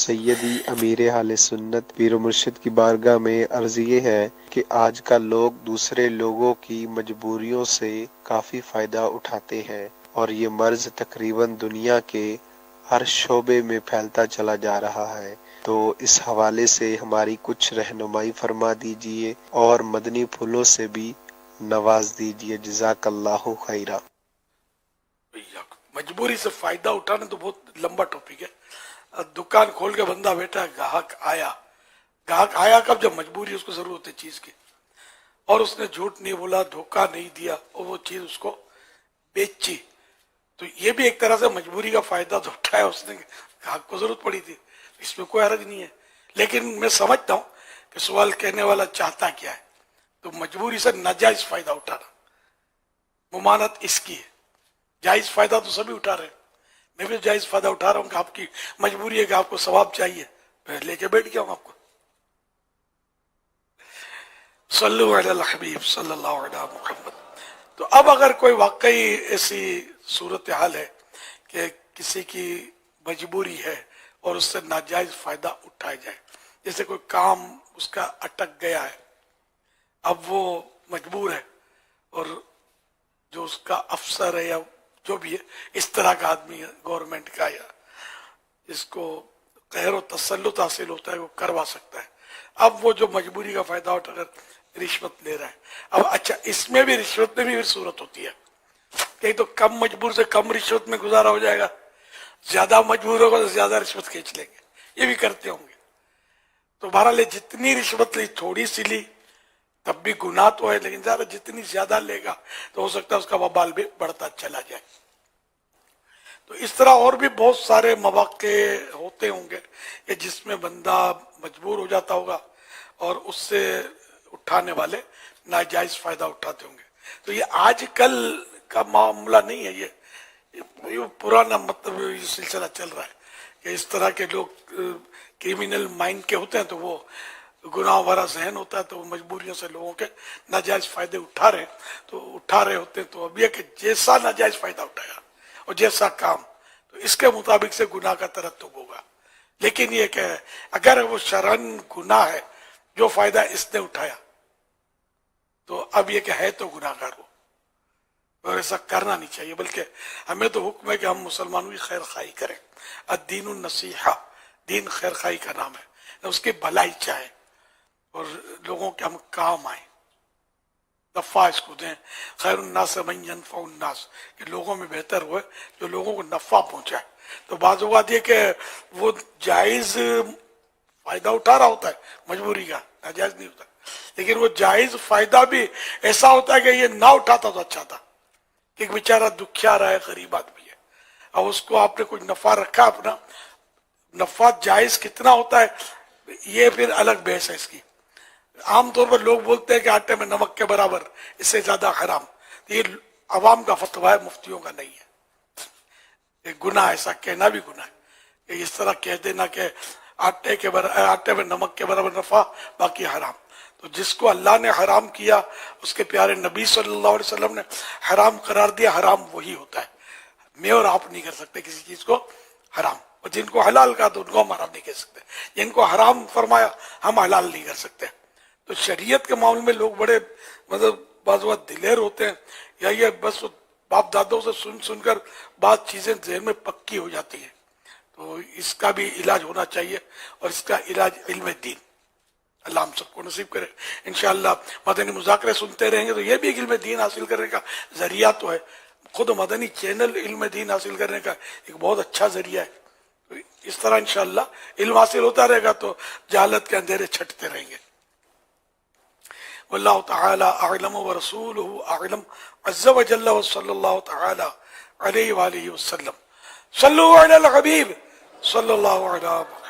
سیدی امیر اہل سنت پیر و مرشد کی بارگاہ میں عرض یہ ہے کہ آج کل لوگ دوسرے لوگوں کی مجبوریوں سے کافی فائدہ اٹھاتے ہیں اور یہ مرض تقریباً دنیا کے ہر شعبے میں پھیلتا چلا جا رہا ہے۔ تو اس حوالے سے ہماری کچھ رہنمائی فرما دیجئے اور مدنی پھولوں سے بھی نواز دیجئے، جزاک اللہ خیرہ۔ مجبوری سے فائدہ اٹھانا تو بہت لمبا ٹاپک ہے۔ دکان کھول کے بندہ بیٹھا، گاہک آیا کب؟ جب مجبوری اس کو ضرورت ہے چیز کی، اور اس نے جھوٹ نہیں بولا، دھوکہ نہیں دیا، اور وہ چیز اس کو بیچی، تو یہ بھی ایک طرح سے مجبوری کا فائدہ تو اٹھایا اس نے، گاہک کو ضرورت پڑی تھی، اس میں کوئی حرج نہیں ہے۔ لیکن میں سمجھتا ہوں کہ سوال کہنے والا چاہتا کیا ہے، تو مجبوری سے ناجائز فائدہ اٹھانا ممانعت اس کی ہے۔ جائز فائدہ تو سبھی اٹھا رہے ہیں، میں بھی جائز فائدہ اٹھا رہا ہوں کہ آپ کی مجبوری ہے کہ آپ کو ثواب چاہیے، میں لے کے بیٹھ گیا ہوں آپ کو۔ صلو علی الحبیب صلی اللہ علیہ محمد۔ تو اب اگر کوئی واقعی ایسی صورتحال ہے کہ کسی کی مجبوری ہے اور اس سے ناجائز فائدہ اٹھایا جائے، جیسے کوئی کام اس کا اٹک گیا ہے، اب وہ مجبور ہے، اور جو اس کا افسر ہے یا جو بھی ہے اس طرح کا آدمی ہے گورنمنٹ کا، یا جس کو قہر و تسلط حاصل ہوتا ہے، وہ کروا سکتا ہے۔ اب وہ جو مجبوری کا فائدہ اٹھا کر رشوت لے رہا ہے، اب اچھا اس میں بھی رشوت میں بھی صورت ہوتی ہے کہ تو کم مجبور سے کم رشوت میں گزارا ہو جائے گا، زیادہ مجبور ہوگا تو زیادہ رشوت کھینچ لیں گے، یہ بھی کرتے ہوں گے۔ تو بہرحال جتنی رشوت لی، تھوڑی سی لی تب بھی گناہ تو ہے، لیکن زیادہ جتنی زیادہ لے گا تو ہو سکتا ہے اس کا وبال بھی بڑھتا چلا جائے۔ تو اس طرح اور بھی بہت سارے مواقع ہوتے ہوں گے کہ جس میں بندہ مجبور ہو جاتا ہوگا اور اس سے اٹھانے والے ناجائز فائدہ اٹھاتے ہوں گے۔ تو یہ آج کل کا معاملہ نہیں ہے، یہ پرانا مطلب یہ سلسلہ چل رہا ہے کہ اس طرح کے لوگ کریمنل مائنڈ کے ہوتے ہیں، تو وہ گناہ بھرا ذہن ہوتا ہے، تو وہ مجبوریوں سے لوگوں کے ناجائز فائدے اٹھا رہے ہوتے ہیں۔ تو اب یہ کہ جیسا ناجائز فائدہ اٹھایا اور جیسا کام، تو اس کے مطابق سے گناہ کا ترتب ہوگا۔ لیکن یہ کہ اگر وہ شرعاً گناہ ہے جو فائدہ اس نے اٹھایا، تو اب یہ کہ ہے تو گناہ گار ہو، اور ایسا کرنا نہیں چاہیے، بلکہ ہمیں تو حکم ہے کہ ہم مسلمانوں کی خیر خواہی کریں۔ الدین النصیحہ، دین خیر خواہی کا نام ہے، اس کی بھلائی چاہے اور لوگوں کے ہم کام آئیں، نفع اس کو دیں۔ خیر الناس من ینفع الناس، کہ لوگوں میں بہتر ہوئے جو لوگوں کو نفع پہنچائے۔ تو بعض اوقات یہ کہ وہ جائز فائدہ اٹھا رہا ہوتا ہے مجبوری کا، ناجائز نہیں ہوتا، لیکن وہ جائز فائدہ بھی ایسا ہوتا ہے کہ یہ نہ اٹھاتا تو اچھا تھا، کہ ایک بیچارہ دکھیا رہا ہے، غریب آدمی ہے، اب اس کو آپ نے کچھ نفع رکھا اپنا، نفع جائز کتنا ہوتا ہے یہ پھر الگ بحث ہے اس کی۔ عام طور پر لوگ بولتے ہیں کہ آٹے میں نمک کے برابر، اس سے زیادہ حرام، یہ عوام کا فتویٰ ہے، مفتیوں کا نہیں ہے۔ ایک گناہ، ایسا کہنا بھی گناہ ہے کہ اس طرح کہہ دینا کہ آٹے میں نمک کے برابر نفع، باقی حرام۔ تو جس کو اللہ نے حرام کیا، اس کے پیارے نبی صلی اللہ علیہ وسلم نے حرام قرار دیا، حرام وہی ہوتا ہے۔ میں اور آپ نہیں کر سکتے کسی چیز کو حرام، اور جن کو حلال کہا تو ان کو ہم حرام نہیں کہہ سکتے، جن کو حرام فرمایا ہم حلال نہیں کر سکتے۔ تو شریعت کے معاملے میں لوگ بڑے مطلب بعض وقت دلیر ہوتے ہیں، یا یہ بس باپ دادوں سے سن کر بعض چیزیں ذہن میں پکی ہو جاتی ہیں۔ تو اس کا بھی علاج ہونا چاہیے، اور اس کا علاج علم دین، اللہ ہم سب کو نصیب کرے۔ انشاءاللہ مدنی مذاکرے سنتے رہیں گے تو یہ بھی علم دین حاصل کرنے کا ذریعہ تو ہے، خود مدنی چینل علم دین حاصل کرنے کا ایک بہت اچھا ذریعہ ہے۔ تو اس طرح انشاءاللہ علم حاصل ہوتا رہے گا تو جہالت کے اندھیرے چھٹتے رہیں گے۔ واللہ تعالی اعلم ورسولہ اعلم عز وجل، وصلی اللہ تعالی علیہ وآلہ وسلم۔ صلو علی الحبیب صلی اللہ علیہ وسلم۔